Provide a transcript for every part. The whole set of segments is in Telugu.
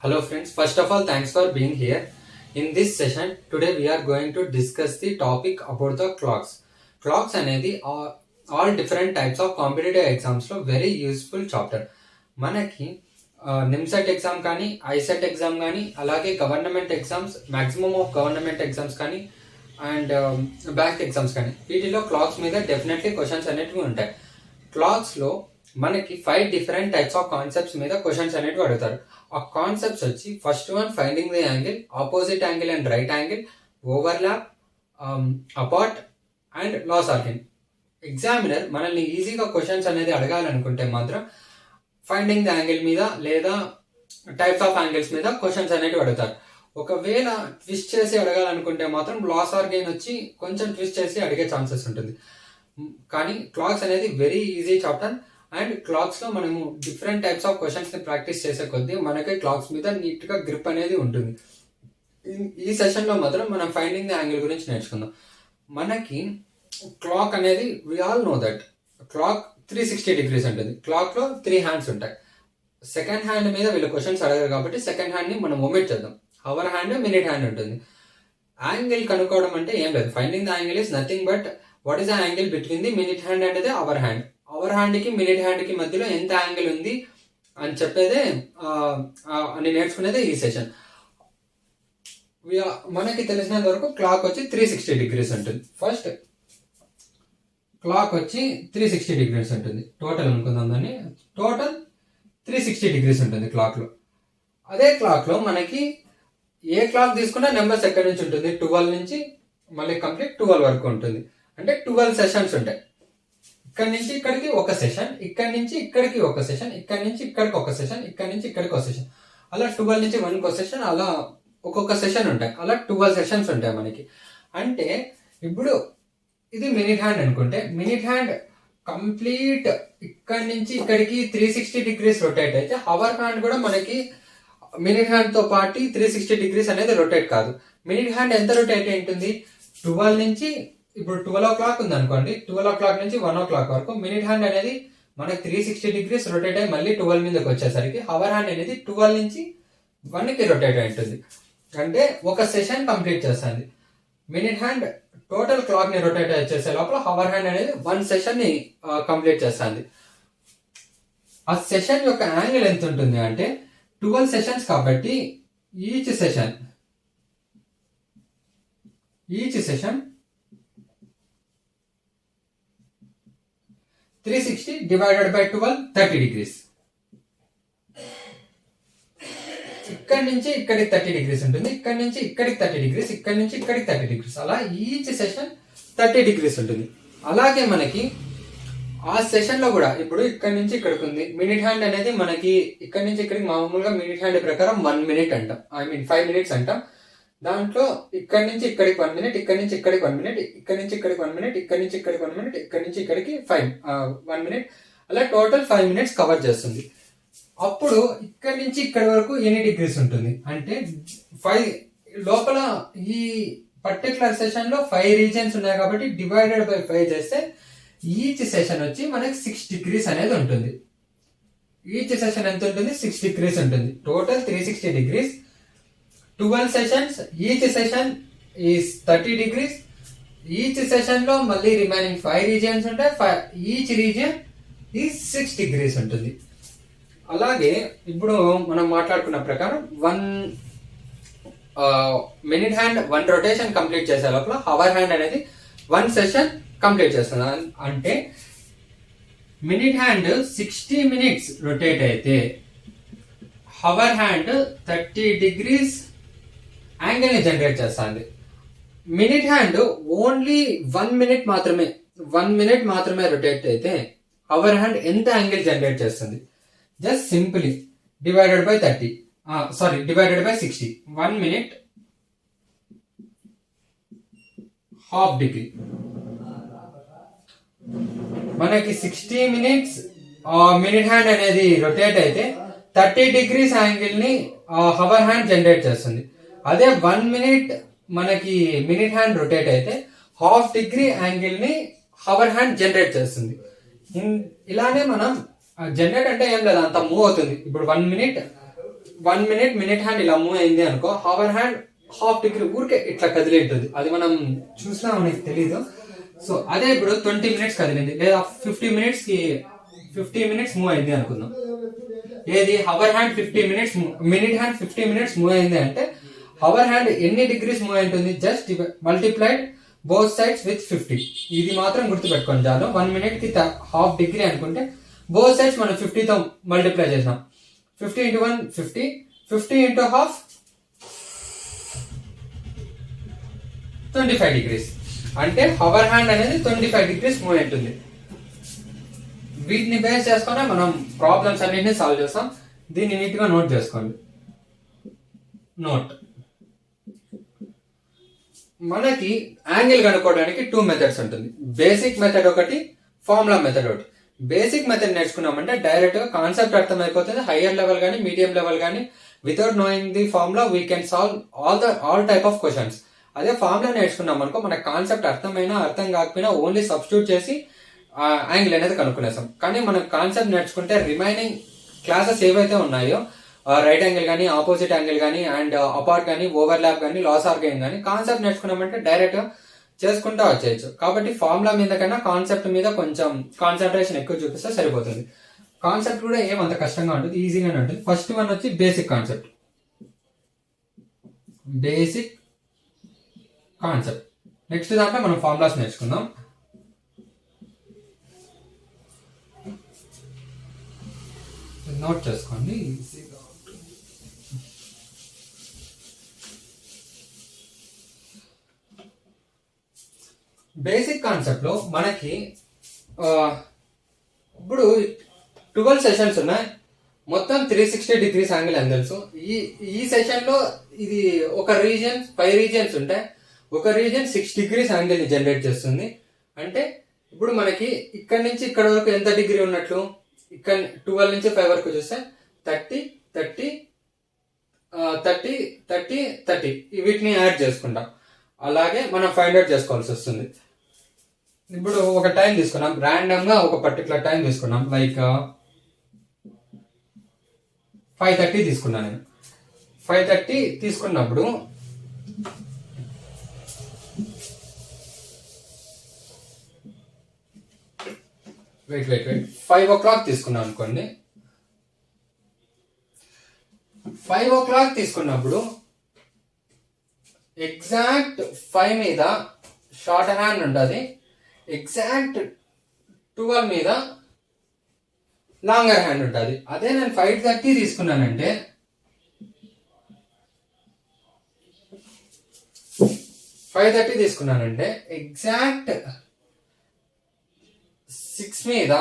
Hello friends, first of all thanks for being here. In this session today we are going to discuss the topic about the clocks. Clocks అనేది all different types of competitive exams లో very useful chapter. మనకి నిమ్సెట్ ఎగ్జామ్ కానీ ఐసెట్ ఎగ్జామ్ కానీ అలాగే government exams maximum of government exams కానీ అండ్ బ్యాంక్ ఎగ్జామ్స్ కానీ వీటిలో క్లాక్స్ మీద డెఫినెట్లీ క్వశ్చన్స్ అనేటివి ఉంటాయి. క్లాక్స్లో మనకి 5 డిఫరెంట్ టైప్స్ ఆఫ్ కాన్సెప్ట్స్ మీద క్వశ్చన్స్ అనేటివి అడుగుతారు. ఆ కాన్సెప్ట్స్ వచ్చి first one finding the angle, opposite angle and right angle, overlap, apart and loss or gain. Examiner మనల్ని ఈజీగా క్వశ్చన్స్ అనేది అడగాలనుకుంటే మాత్రం ఫైండింగ్ ది యాంగిల్ మీద లేదా టైప్స్ ఆఫ్ యాంగిల్స్ మీద క్వశ్చన్స్ అనేటివి అడుగుతారు. ఒకవేళ ట్విస్ట్ చేసి అడగాలనుకుంటే మాత్రం లాస్ ఆర్గైన్ వచ్చి కొంచెం ట్విస్ట్ చేసి అడిగే ఛాన్సెస్ ఉంటుంది. కానీ క్లాక్స్ అనేది very easy chapter and clocks లో మనము డిఫరెంట్ టైప్స్ ఆఫ్ క్వశ్చన్స్ ని ప్రాక్టీస్ చేసే కొద్దీ మనకి క్లాక్స్ మీద నీట్ గా గ్రిప్ అనేది ఉంటుంది. ఈ సెషన్ లో మాత్రం మనం ఫైండింగ్ ది యాంగిల్ గురించి నేర్చుకుందాం. మనకి క్లాక్ అనేది we all know that clock 360 degrees ఉంటుంది. క్లాక్ లో 3 హ్యాండ్స్ ఉంటాయి. సెకండ్ హ్యాండ్ మీద వీళ్ళు క్వశ్చన్స్ అడగారు కాబట్టి సెకండ్ హ్యాండ్ ని మనం ఒమిట్ చేద్దాం. అవర్ హ్యాండ్, మినిట్ హ్యాండ్ ఉంటుంది. యాంగిల్ కనుక్కోవడం అంటే ఏం లేదు. Finding the angle is nothing but what is the angle between the minute hand and the hour hand. Hour hand కి మినిట్ హ్యాండ్ కి మధ్యలో ఎంత యాంగిల్ ఉంది అని చెప్పేదే అని నేర్చుకునేదే ఈ సెషన్. మనకి తెలిసినంత వరకు క్లాక్ వచ్చి 360 డిగ్రీస్ ఉంటుంది. ఫస్ట్ క్లాక్ వచ్చి 360 డిగ్రీస్ ఉంటుంది. టోటల్ అనుకుందాం దాన్ని. టోటల్ 360 డిగ్రీస్ ఉంటుంది క్లాక్ లో. అదే క్లాక్ లో మనకి ఏ క్లాక్ తీసుకున్నా నెంబర్స్ ఎక్కడి నుంచి ఉంటుంది, 12 నుంచి మళ్ళీ కంప్లీట్ 12 వరకు ఉంటుంది. అంటే 12 సెషన్స్ ఉంటాయి. ఇక్కడి నుంచి ఇక్కడికి ఒక సెషన్, ఇక్కడి నుంచి ఇక్కడికి ఒక సెషన్, ఇక్కడి నుంచి ఇక్కడికి ఒక సెషన్, ఇక్కడి నుంచి ఇక్కడికి ఒక సెషన్, అలా 12 నుంచి 1 ఒక సెషన్, అలా ఒక్కొక్క సెషన్ ఉంటాయి. అలా 12 సెషన్స్ ఉంటాయి మనకి. అంటే ఇప్పుడు ఇది మినిట్ హ్యాండ్ అనుకుంటే మినిట్ హ్యాండ్ కంప్లీట్ ఇక్కడి నుంచి ఇక్కడికి 360 డిగ్రీస్ రొటేట్ అయితే అవర్ హ్యాండ్ కూడా మనకి మినిట్ హ్యాండ్ తో పాటు 360 డిగ్రీస్ అనేది రొటేట్ కాదు. మినిట్ హ్యాండ్ ఎంత రొటేట్ ఉంటుంది? 12 నుంచి ఇప్పుడు 12 o'clock ఉంది అనుకోండి, 12 o'clock నుంచి 1 o'clock వరకు మినిట్ హ్యాండ్ అనేది మనకి 360 డిగ్రీస్ రొటేట్ అయ్యి మళ్ళీ 12 మీదకి వచ్చేసరికి అవర్ హ్యాండ్ అనేది 12 నుంచి 1కి రొటేట్ అయి ఉంటుంది. అంటే ఒక సెషన్ కంప్లీట్ చేస్తుంది. మినిట్ హ్యాండ్ టోటల్ క్లాక్ ని రొటేట్ చేసే లోపల అవర్ హ్యాండ్ అనేది 1 సెషన్ ని కంప్లీట్ చేస్తుంది. ఆ సెషన్ యొక్క యాంగిల్ ఎంత ఉంటుంది అంటే 12 సెషన్స్ కాబట్టి each session 360 divided by 12 30 degrees. ఇక్కడి నుంచి ఇక్కడికి 30 డిగ్రీస్ ఉంటుంది. ఇక్కడి నుంచి ఇక్కడికి 30 డిగ్రీస్, ఇక్కడి నుంచి ఇక్కడికి 30 డిగ్రీస్, అలా ఈచ్ సెషన్ 30 డిగ్రీస్ ఉంటుంది. అలాగే మనకి ఆ సెషన్ లో కూడా ఇప్పుడు ఇక్కడి నుంచి ఇక్కడికి ఉంది. మినిట్ హ్యాండ్ అనేది మనకి ఇక్కడి నుంచి ఇక్కడికి మామూలుగా మినిట్ హ్యాండ్ ప్రకారం 1 మినిట్ అంటాం, 5 మినిట్స్ అంటాం. దాంట్లో ఇక్కడి నుంచి ఇక్కడికి 1 మినిట్, ఇక్కడి నుంచి ఇక్కడికి 1 మినిట్, ఇక్కడి నుంచి ఇక్కడికి 1 మినిట్, ఇక్కడి నుంచి ఇక్కడికి 1 మినిట్, ఇక్కడి నుంచి ఇక్కడికి 1 మినిట్, అలా టోటల్ 5 మినిట్స్ కవర్ చేస్తుంది. అప్పుడు ఇక్కడి నుంచి ఇక్కడి వరకు ఎన్ని డిగ్రీస్ ఉంటుంది అంటే 5 లోపల ఈ పర్టికులర్ సెషన్ లో 5 రీజన్స్ ఉన్నాయి కాబట్టి డివైడెడ్ బై 5 చేస్తే ఈచ్ సెషన్ వచ్చి మనకి 6 డిగ్రీస్ అనేది ఉంటుంది. ఈచ్ సెషన్ ఎంత ఉంటుంది? 6 డిగ్రీస్ ఉంటుంది. Total 360 degrees. 12 sessions, each session is 30 degrees. Each session లో మళ్ళీ రిమైనింగ్ 5 రీజియన్స్ ఉంటాయి. ఈచ్ రీజియన్ ఈజ్ 6 డిగ్రీస్ ఉంటుంది. అలాగే ఇప్పుడు మనం మాట్లాడుకున్న ప్రకారం 1 మినిట్ హ్యాండ్ 1 రొటేషన్ కంప్లీట్ చేసే లోపల అవర్ హ్యాండ్ అనేది 1 సెషన్ కంప్లీట్ చేస్తుంది. అంటే మినిట్ హ్యాండ్ 60 మినిట్స్ రొటేట్ అయితే అవర్ హ్యాండ్ 30 డిగ్రీస్ యాంగిల్ ని జనరేట్ చేస్తుంది. మినిట్ హ్యాండ్ ఓన్లీ 1 మినిట్ మాత్రమే రొటేట్ అయితే అవర్ హ్యాండ్ ఎంత యాంగిల్ జనరేట్ చేస్తుంది? Just simply divided by 60. 1 minute half degree. మనకి 60 మినిట్స్ మినిట్ హ్యాండ్ అనేది రొటేట్ అయితే 30 డిగ్రీస్ యాంగిల్ ని అవర్ హ్యాండ్ జనరేట్ చేస్తుంది. అదే 1 మినిట్ మనకి మినిట్ హ్యాండ్ రొటేట్ అయితే హాఫ్ డిగ్రీ యాంగిల్ ని అవర్ హ్యాండ్ జనరేట్ చేస్తుంది. ఇలానే మనం జనరేట్ అంటే ఏం లేదు, అంత మూవ్ అవుతుంది. ఇప్పుడు 1 మినిట్ 1 minute మినిట్ హ్యాండ్ ఇలా మూవ్ అయింది అనుకో, హవర్ హ్యాండ్ హాఫ్ డిగ్రీ ఊరికే ఇట్లా కదిలి ఉంటుంది. అది మనం చూసినా మనకి తెలీదు. సో అదే ఇప్పుడు 20 minutes కదిలింది, లేదా 50 minutes కి 50 minutes మూవ్ అయింది అనుకుందాం. ఏది hour hand 50 minutes, minute hand 50 minutes move అయింది అంటే హవర్ హ్యాండ్ ఎన్ని డిగ్రీస్ మూవ్ అయింటుంది? Just multiplied both sides with 50. ఇది మాత్రం గుర్తుపెట్టుకోండి చాలు. 1 minute కి హాఫ్ డిగ్రీ అనుకుంటే బోత్ సైడ్స్ మనం 50తో మల్టిప్లై చేసాం. 50 into 1 50, 50 into half 25 degrees. అంటే హవర్ హ్యాండ్ అనేది 25 degrees మూవ్ అవుతుంది. వీటిని బేస్ చేసుకుని మనం ప్రాబ్లమ్స్ అన్నింటినీ సాల్వ్ చేస్తాం. దీన్ని నీట్ గా నోట్ చేసుకోండి. నోట్, మనకి యాంగిల్ కనుక్కోవడానికి 2 మెథడ్స్ ఉంటుంది. బేసిక్ మెథడ్ ఒకటి, ఫార్ములా మెథడ్ ఒకటి. బేసిక్ మెథడ్ నేర్చుకున్నామంటే డైరెక్ట్ గా కాన్సెప్ట్ అర్థమైపోతుంది. హయ్యర్ లెవెల్ కానీ మీడియం లెవెల్ కానీ without knowing the formula we can solve all type of questions. అదే ఫార్ములా నేర్చుకున్నాం అనుకో, మన కాన్సెప్ట్ అర్థమైనా అర్థం కాకపోయినా ఓన్లీ సబ్స్టిట్యూట్ చేసి యాంగిల్ అనేది కనుక్కునేస్తాం. కానీ మనం కాన్సెప్ట్ నేర్చుకుంటే రిమైనింగ్ క్లాసెస్ ఏవైతే ఉన్నాయో, రైట్ యాంగిల్ కానీ, ఆపోజిట్ యాంగిల్ కానీ, అండ్ అపార్ట్ కానీ, ఓవర్ ల్యాప్ కానీ, లాస్ ఆర్గైన్ కానీ కాన్సెప్ట్ నేర్చుకున్నామంటే డైరెక్ట్ చేసుకుంటా వచ్చేయచ్చు. కాబట్టి ఫార్ములా మీద కన్నా కాన్సెప్ట్ మీద కొంచెం కాన్సన్ట్రేషన్ ఎక్కువ చూపిస్తే సరిపోతుంది. కాన్సెప్ట్ కూడా ఏమంత కష్టంగా ఉంటుంది, ఈజీగానే ఉంటుంది. ఫస్ట్ వన్ వచ్చి basic concept. Basic concept next దాంట్లో మనం ఫార్ములాస్ నేర్చుకుందాం. నోట్ చేసుకోండి ఈజీగా. బేసిక్ కాన్సెప్ట్ లో మనకి ఇప్పుడు 12 సెషన్స్ ఉన్నాయి. మొత్తం 360 degrees యాంగిల్ అని తెలుసు. ఈ సెషన్ లో ఇది ఒక రీజియన్ 5 రీజియన్స్ ఉంటాయి. ఒక రీజియన్ 6 degrees యాంగిల్ ని జనరేట్ చేస్తుంది. అంటే ఇప్పుడు మనకి ఇక్కడ నుంచి ఇక్కడ వరకు ఎంత డిగ్రీ ఉన్నట్లు, ఇక్కడ 12 నుంచి 5 వరకు చూస్తే 30 30 30 30 30 వీటిని యాడ్ చేసుకుంటాం. అలాగే మనం ఫైండ్ అవుట్ చేసుకోవాల్సి వస్తుంది. ఇప్పుడు ఒక టైం తీసుకున్నాం, ర్యాండమ్ గా ఒక పర్టికులర్ టైం తీసుకున్నాం. లైక్ 5:30 తీసుకున్నాను నేను. 5:30 తీసుకున్నప్పుడు వెయిట్ 5 o'clock తీసుకున్నాం అనుకోండి. 5 o'clock తీసుకున్నప్పుడు ఎగ్జాక్ట్ 5 మీద షార్ట్ హ్యాండ్ ఉంటుంది, ఎగ్జాక్ట్ 12 మీద లాంగర్ హ్యాండ్ ఉంటుంది. అదే నేను 5:30 తీసుకున్నానంటే 5:30 తీసుకున్నానంటే ఎగ్జాక్ట్ 6 మీద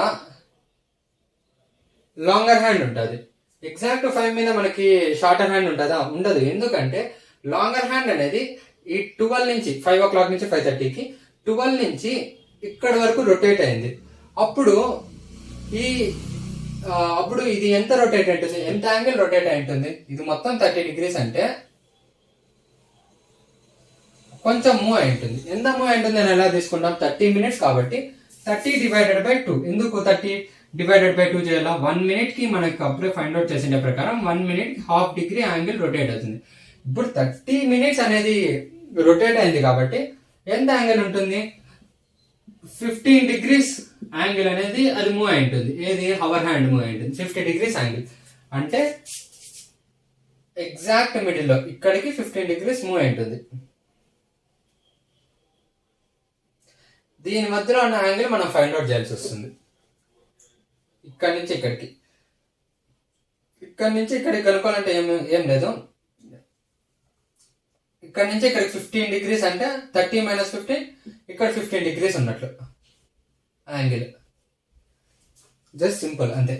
లాంగర్ హ్యాండ్ ఉంటుంది. ఎగ్జాక్ట్ 5 మీద మనకి షార్టర్ హ్యాండ్ ఉంటుందా? ఉండదు. ఎందుకంటే లాంగర్ హ్యాండ్ అనేది ఈ 12 నుంచి 5 o'clock నుంచి 5:30కి 12 నుంచి ఇక్కడ వరకు రొటేట్ అయింది. అప్పుడు ఇది ఎంత రొటేట్ ఉంటుంది, ఎంత యాంగిల్ రొటేట్ అయి ఉంటుంది? ఇది మొత్తం 30 degrees అంటే కొంచెం మూవ్ అయి ఉంటుంది. ఎంత మూవ్ అయి ఉంటుంది నేను ఎలా తీసుకుంటాం? 30 minutes కాబట్టి 30 divided by 2. ఎందుకు 30 divided by 2 చేయాలా? 1 minute కి మనకి అప్పుడే ఫైండ్ అవుట్ చేసిన ప్రకారం 1 minute half degree angle rotate అవుతుంది. ఇప్పుడు 30 minutes అనేది రొటేట్ అయింది కాబట్టి ఎంత యాంగిల్ ఉంటుంది? 15 degrees యాంగిల్ అనేది అది మూవ్ అయి ఉంటుంది. ఏది? హవర్ హ్యాండ్ మూవ్ అయి ఉంటుంది. 50 degrees యాంగిల్ అంటే ఎగ్జాక్ట్ మిడిల్ లో ఇక్కడికి 15 degrees మూవ్ అయి ఉంటుంది. దీని మధ్యలో ఉన్న యాంగిల్ మనం ఫైండ్ అవుట్ చేయాల్సి వస్తుంది. ఇక్కడి నుంచి ఇక్కడికి, ఇక్కడి నుంచి ఇక్కడికి కనుక్కోవాలంటే ఏం లేదు. ఇక్కడ నుంచి ఇక్కడికి 15 degrees అంటే 30 - 15, ఇక్కడ 15 degrees ఉన్నట్లు యాంగిల్. జస్ట్ సింపుల్ అంతే.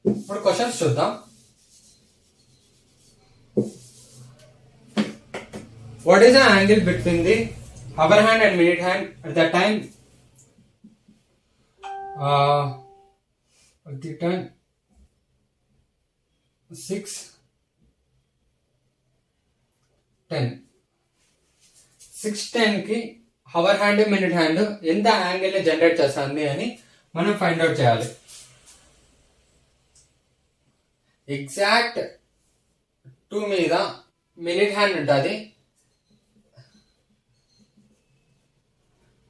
ఇప్పుడు క్వశ్చన్స్ చూద్దాం. What is the angle between the hour hand and minute hand at the time? At the time 6:10. 6:10 కి హవర్ హ్యాండ్ మినిట్ హ్యాండ్ ఎంత యాంగిల్ ని జనరేట్ చేస్తుంది అని మనం ఫైండ్ అవుట్ చేయాలి. ఎగ్జాక్ట్ 2 మీద మినిట్ హ్యాండ్ ఉంటుంది.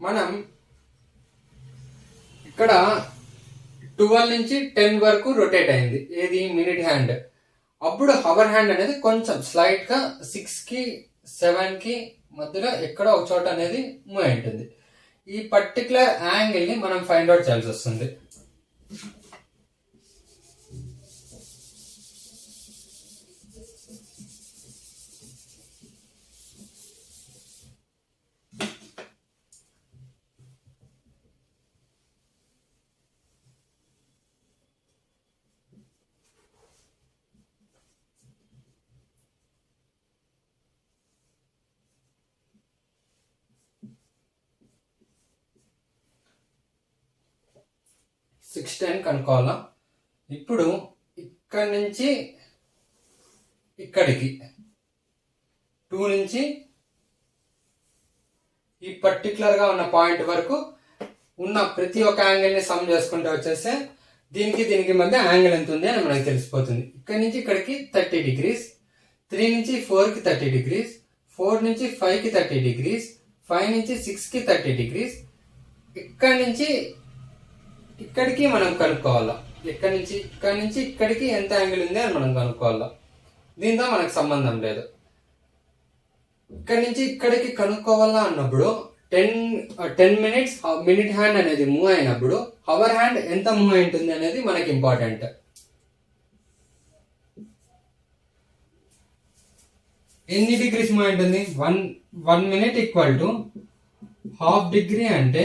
మనం ఇక్కడ 12 నుంచి 10 వరకు రొటేట్ అయింది ఏది మినిట్ హ్యాండ్. అప్పుడు హవర్ హ్యాండ్ అనేది కొంచెం స్లైట్ గా 6 కి 7 కి మధ్యలో ఎక్కడో ఒక చోట అనేది మూవ్ అయి ఉంటుంది. ఈ పర్టికులర్ యాంగిల్ ని మనం ఫైండ్ అవుట్ చేయాల్సి వస్తుంది. సిక్స్ 10 కనుక్కోవాలా. ఇప్పుడు ఇక్కడి నుంచి ఇక్కడికి 2 నుంచి ఈ పర్టికులర్ గా ఉన్న పాయింట్ వరకు ఉన్న ప్రతి ఒక్క యాంగిల్ ని సమ్ చేసుకుంటూ వచ్చేస్తే దీనికి మధ్య యాంగిల్ ఎంత ఉంది అని మనకి తెలిసిపోతుంది. ఇక్కడి నుంచి ఇక్కడికి 30 degrees, 3 నుంచి 4 కి 30 degrees, 4 నుంచి 5 కి 30 degrees, 5 నుంచి 6 కి 30 degrees. ఇక్కడి నుంచి ఇక్కడికి మనం కనుక్కోవాలా. ఇక్కడి నుంచి ఇక్కడికి ఎంత యాంగిల్ ఉంది అని మనం కనుక్కోవాలా. దీంతో మనకు సంబంధం లేదు. ఇక్కడి నుంచి ఇక్కడికి కనుక్కోవాలా అన్నప్పుడు 10 minutes మినిట్ హ్యాండ్ అనేది మూవ్ అయినప్పుడు హవర్ హ్యాండ్ ఎంత మూవ్ అయి ఉంటుంది అనేది మనకి ఇంపార్టెంట్. ఎన్ని డిగ్రీస్ మూవ్ అయి ఉంటుంది? 1 minute equal to half degree అంటే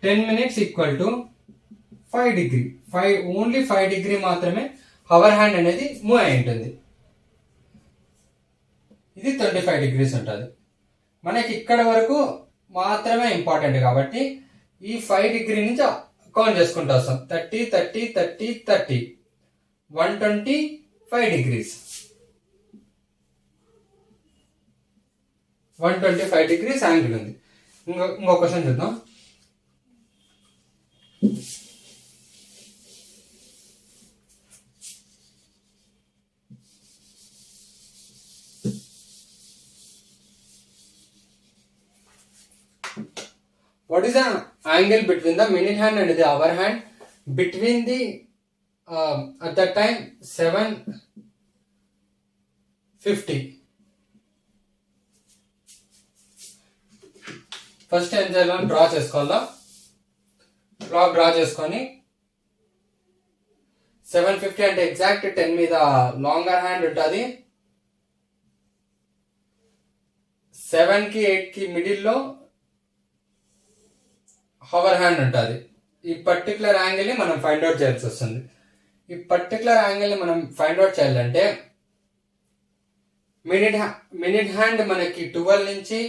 10 minutes equal to 5 degree. Only 5 degree మాత్రమే హవర్ హ్యాండ్ అనేది మూవ్ అయి ఉంటుంది. ఇది 25 degrees ఉంటుంది. మనకి ఇక్కడ వరకు మాత్రమే ఇంపార్టెంట్ కాబట్టి ఈ 5 degree నుంచి కౌంట్ చేసుకుంటూ వస్తాం. 30 30 30 30 125 degrees. 125 degrees యాంగిల్ ఉంది. ఇంకో క్వశ్చన్ చూద్దాం. What is the angle between the minute hand and the hour hand between the at that time 7:50? First ఏం చేయాలని డ్రా చేసుకోవాలా. క్లాక్ డ్రా చేసుకొని 7:50 అంటే ఎగ్జాక్ట్ 10 మీద లాంగర్ హ్యాండ్ ఉంటుంది. 7 కి 8 కి మిడిల్లో హవర్ హ్యాండ్ ఉంటుంది. ఈ పర్టికులర్ యాంగిల్ ని మనం ఫైండ్ అవుట్ చేయాల్సి వస్తుంది. ఈ పర్టికులర్ యాంగిల్ ని మనం ఫైండ్ అవుట్ చేయాలంటే మినిట్ హ్యాండ్ మనకి 12 నుంచి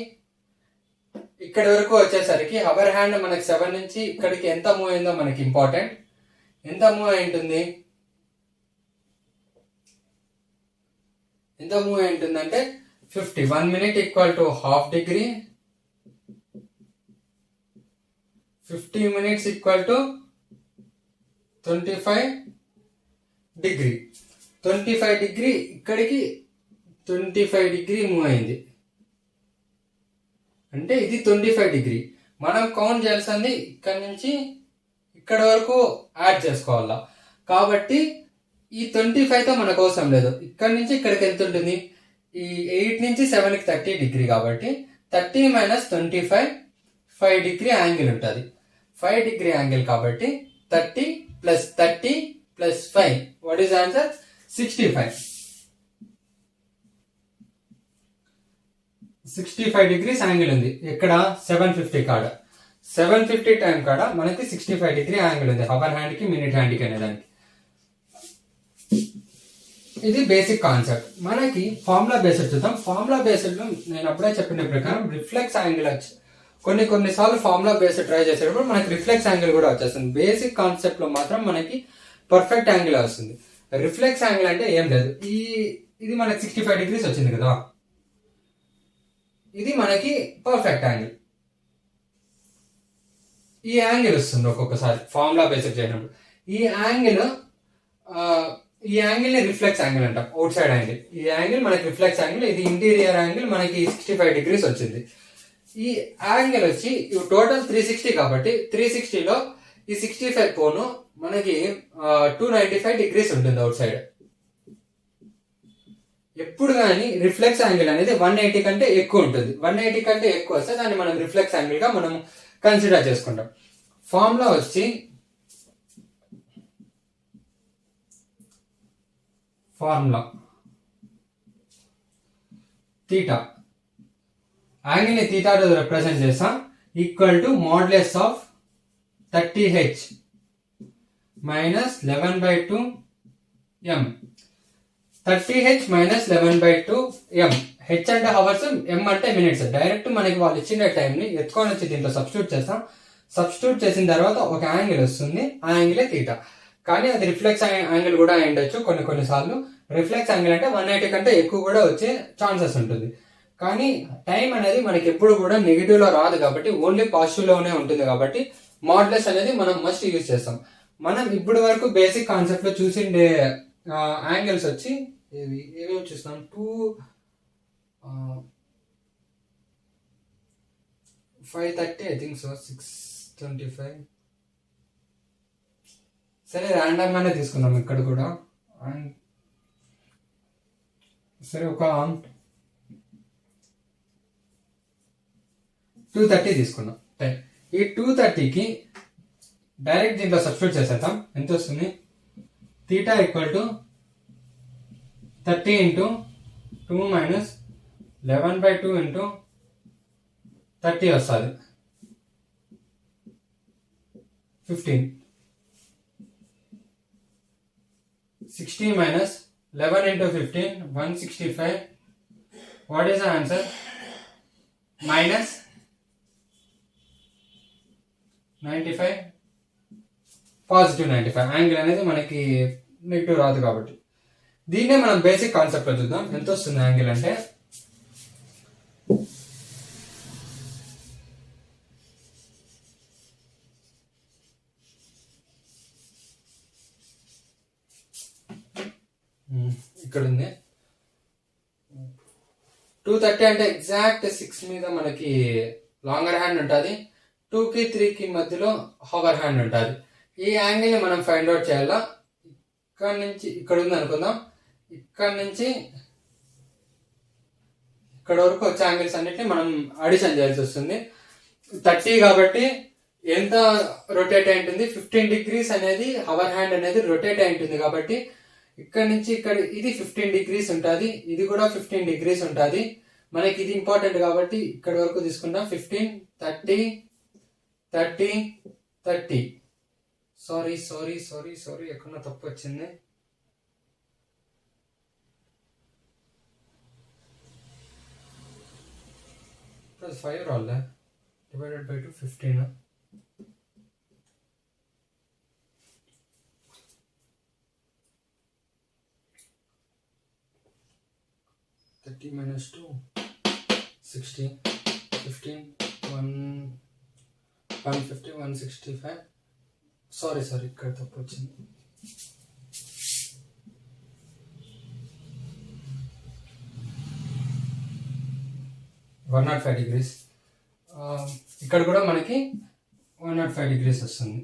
ఇక్కడి వరకు వచ్చేసరికి హవర్ హ్యాండ్ మనకి 7 నుంచి ఇక్కడికి ఎంత మూవ్ అయిందో మనకి ఇంపార్టెంట్. ఎంత మూవ్ అయి ఉంటుంది? ఎంత మూవ్ అయి ఉంటుందంటే 50. 1 minute equal to half degree, 50 minutes equal to 25 degree. 25 degree ఇక్కడికి 25 degree మూవ్ అయింది అంటే ఇది 25 degree. మనం కౌంట్ చేయాల్సింది ఇక్కడ నుంచి ఇక్కడ వరకు యాడ్ చేసుకోవాలా. కాబట్టి ఈ 25 తో మనకు అవసరం లేదు. ఇక్కడ నుంచి ఇక్కడికి ఎంత ఉంటుంది? ఈ 8 నుంచి 7 కి 30 degree కాబట్టి 30 - 25 5 degree యాంగిల్ ఉంటుంది. 5 degree యాంగిల్ కాబట్టి 30 + 30 + 5 what is answer? 65. 65 degrees angle ఉంది. ఇక్కడ 7:50 కాడ 7:50 టైం కాడ మనకి 65 degree యాంగిల్ ఉంది హవర్ హ్యాండ్ కి మినిట్ హ్యాండ్ కి అనేదానికి. ఇది బేసిక్ కాన్సెప్ట్. మనకి ఫార్ములా బేస్డ్ చూద్దాం. ఫార్ములా బేస్డ్ లో నేను అప్పుడే చెప్పిన ప్రకారం రిఫ్లెక్స్ యాంగిల్ వచ్చి కొన్నిసార్లు ఫార్ములా బేస్డ్ ట్రై చేసేటప్పుడు మనకి రిఫ్లెక్స్ యాంగిల్ కూడా వచ్చేస్తుంది. బేసిక్ కాన్సెప్ట్ లో మాత్రం మనకి పర్ఫెక్ట్ యాంగిల్ వస్తుంది. రిఫ్లెక్స్ యాంగిల్ అంటే ఏం లేదు, ఇది మనకి 65 degrees వచ్చింది కదా, ఇది మనకి పర్ఫెక్ట్ యాంగిల్. ఈ యాంగిల్ వస్తుంది ఒక్కొక్కసారి ఫార్ములా బేస్డ్ చేయనప్పుడు. ఈ యాంగిల్ ఈ యాంగిల్ ని రిఫ్లెక్స్ యాంగిల్ అంటాం, అవుట్ సైడ్ యాంగిల్. ఈ యాంగిల్ మనకి రిఫ్లెక్స్ యాంగిల్, ఇది ఇంటీరియర్ యాంగిల్ మనకి 65 degrees వచ్చింది. ఈ యాంగిల్ వచ్చి టోటల్ 360 కాబట్టి 360లో ఈ 65 కోను మనకి 295 degrees ఉంటుంది అవుట్ సైడ్. ఎప్పుడు కానీ రిఫ్లెక్స్ యాంగిల్ అనేది 180 కంటే ఎక్కువ ఉంటుంది. 180 కంటే ఎక్కువ వస్తే దాన్ని మనం రిఫ్లెక్స్ యాంగిల్ గా మనం కన్సిడర్ చేసుకుంటాం. ఫార్ములా వచ్చి థీటా, యాంగిల్ ని థీటాతో రిప్రజెంట్ చేస్తాం, equal to modulus of 30h minus 11/2 m. 30h minus 11/2 m. h అంటే అవర్స్, m అంటే మినిట్స్. డైరెక్ట్ మనకి వాళ్ళు ఇచ్చిన టైం ని ఎత్తుకొని వచ్చి దీంట్లో సబ్స్టిట్యూట్ చేస్తాం. సబ్స్టిట్యూట్ చేసిన తర్వాత ఒక యాంగిల్ వస్తుంది, ఆ యాంగిలే థీటా. కానీ అది రిఫ్లెక్స్ యాంగిల్ కూడా అయి ఉండొచ్చు కొన్నిసార్లు. రిఫ్లెక్స్ యాంగిల్ అంటే 180 కంటే ఎక్కువ కూడా వచ్చే ఛాన్సెస్ ఉంటుంది. కానీ టైం అనేది మనకి ఎప్పుడు కూడా నెగిటివ్ లో రాదు కాబట్టి ఓన్లీ పాజిటివ్ లోనే ఉంటుంది కాబట్టి మోడ్లెస్ అనేది మనం మస్ట్ యూజ్ చేస్తాం. మనం ఇప్పుడు వరకు బేసిక్ కాన్సెప్ట్ లో చూసిండే యాంగిల్స్ వచ్చి ఏమేమి చూస్తాం, 530 ఐ థింక్ సో, 625. సరే ర్యాండమ్ గానే తీసుకుందాం ఇక్కడ కూడా. సరే ఒక 230 తీసుకున్నాం. ఈ 230కి డైరెక్ట్ దీంట్లో సబ్స్టిట్యూట్ చేసేద్దాం. ఎంత వస్తుంది, theta equal to 30 into 2 minus 11/2 into 30 వస్తుంది 15. 60 minus 11 into 15, 165. What is the answer? Minus 95. Positive 95. Angle అనేది మనకి నెగిటివ్ రాదు కాబట్టి దీన్నే మనం బేసిక్ కాన్సెప్ట్ లో చూద్దాం. ఎంత వస్తుంది యాంగిల్ అంటే, ఇక్కడ ఉంది 230 అంటే ఎగ్జాక్ట్ 6 మీద మనకి లాంగర్ హ్యాండ్ ఉంటుంది, 2కి 3కి మధ్యలో హవర్ హ్యాండ్ ఉంటుంది. ఈ యాంగిల్ ని మనం ఫైండ్ అవుట్ చేయాలా. ఇక్కడ నుంచి ఇక్కడ ఉంది అనుకుందాం, ఇక్కడ నుంచి ఇక్కడ వరకు వచ్చే యాంగిల్స్ అన్నిటిని మనం అడిషన్ చేయాల్సి వస్తుంది. 30 కాబట్టి ఎంత రొటేట్ అయి ఉంటుంది, 15 degrees అనేది హవర్ హ్యాండ్ అనేది రొటేట్ అయి ఉంటుంది కాబట్టి ఇక్కడ నుంచి ఇక్కడ ఇది 15 degrees ఉంటుంది, ఇది కూడా 15 degrees ఉంటుంది. మనకి ఇది ఇంపార్టెంట్ కాబట్టి ఇక్కడ వరకు తీసుకుంటాం. 15, 30, 30, 30. సారీ ఎక్కడ తప్పు వచ్చింది. ప్లస్ 5 రాలే, డివైడెడ్ బై 2 15. 30 minus 2, 60, 15, 150, 165. సారీ ఇక్కడ తప్పు వచ్చింది. One 105 degrees. ఇక్కడ కూడా మనకి 105 degrees వస్తుంది.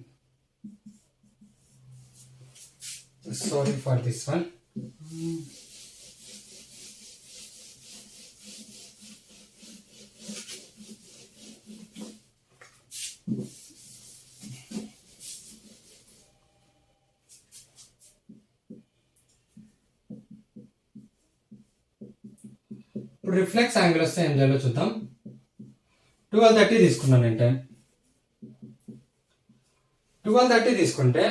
Sorry for this one. ఇప్పుడు రిఫ్లెక్స్ యాంగిల్ వస్తే ఏం చేయాలో చూద్దాం. 1230 తీసుకున్నాను నేను టైం. 1230 తీసుకుంటే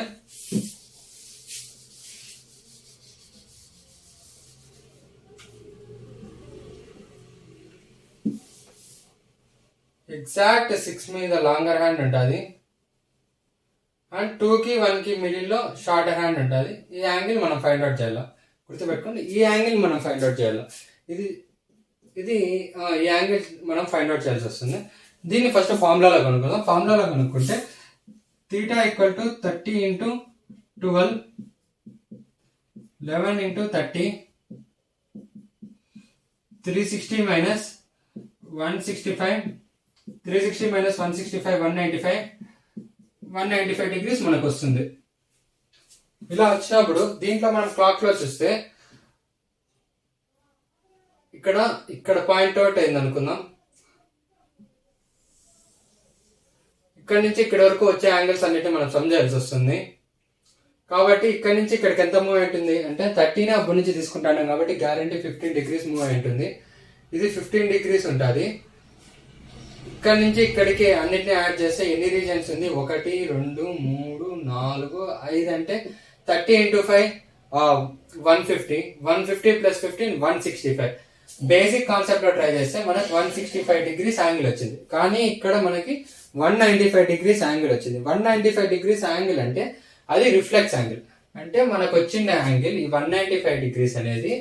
ఎగ్జాక్ట్ 6 మీద లాంగర్ హ్యాండ్ ఉంటుంది అండ్ 2కి 1కి మిడిల్లో షార్ట్ హ్యాండ్ ఉంటుంది. ఈ యాంగిల్ మనం ఫైండ్ అవుట్ చేయాలి. గుర్తుపెట్టుకోండి, ఈ యాంగిల్ మనం ఫైండ్ అవుట్ చేయాలి. ఇది ఈ యాంగిల్ మనం ఫైండ్ అవుట్ చేయాల్సి వస్తుంది. దీన్ని ఫస్ట్ ఫార్ములాలో కనుక్కుందాం. ఫార్ములాలో కనుక్కుంటే theta equal to 30 into 12 11 into 30, 360 minus 165, 360 minus 165, 195 degrees మనకు వస్తుంది. ఇలా వచ్చినప్పుడు దీంట్లో మనం క్లాక్ లో చూస్తే ఇక్కడ పాయింట్ అవుట్ అయింది అనుకుందాం. ఇక్కడ నుంచి ఇక్కడ వరకు వచ్చే యాంగిల్స్ అన్నిటిని మనం సమజాల్సి వస్తుంది. కాబట్టి ఇక్కడ నుంచి ఇక్కడికి ఎంత మూవ్ ఉంటుంది అంటే 30ని అప్పటి నుంచి తీసుకుంటాను కాబట్టి గ్యారంటీ 15 degrees మూవ్ అయి ఉంటుంది. ఇది 15 degrees ఉంటుంది. ఇక్కడ నుంచి ఇక్కడికి అన్నిటిని యాడ్ చేస్తే ఎన్ని రీజన్స్ ఉంది? 1 2 3 4 5 అంటే 30 into 5 150, 150 plus 15 165. బేసిక్ కాన్సెప్ట్ లో ట్రై చేస్తే మనకు 165 degrees యాంగిల్ వచ్చింది. కానీ ఇక్కడ మనకి 195 degrees యాంగిల్ వచ్చింది. 195 degrees యాంగిల్ అంటే అది రిఫ్లెక్స్ యాంగిల్. అంటే మనకు వచ్చిన యాంగిల్ ఈ 195 degrees అనేది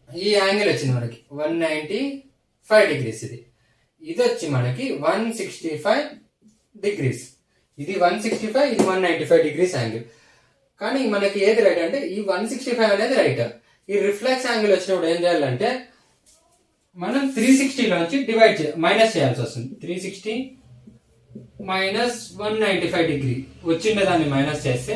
ఈ యాంగిల్ వచ్చింది మనకి 195 degrees. ఇది వచ్చి మనకి 165 degrees. ఇది 165, ఇది 195 degrees యాంగిల్. కానీ మనకి ఏది రైట్ అంటే ఈ 165 అనేది రైట్. ఈ రిఫ్లెక్స్ యాంగిల్ వచ్చినప్పుడు ఏం చేయాలంటే మనం 360 లోంచి మైనస్ చేయాల్సి వస్తుంది. 360 మైనస్ 195 degree వచ్చిన దాన్ని మైనస్ చేస్తే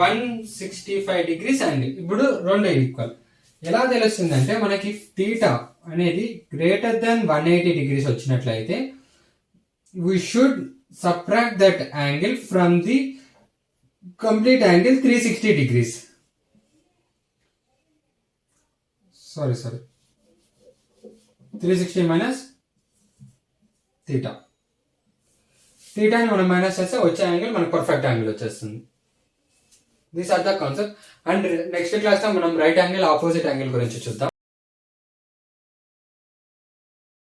165 degrees యాంగిల్. ఇప్పుడు రెండు ఈక్వల్. ఎలా తెలుస్తుంది అంటే మనకి థీటా అనేది గ్రేటర్ దాన్ 180 degrees వచ్చినట్లయితే we should subtract that angle from the complete angle 360 degrees. Sorry. 360 minus theta. థీటాని మనం మైనస్ చేస్తే వచ్చే యాంగిల్ మనకు పర్ఫెక్ట్ యాంగిల్ వచ్చేస్తుంది. These are the concept. And next class లో మనం రైట్ యాంగిల్, ఆపోజిట్ యాంగిల్ గురించి చూద్దాం.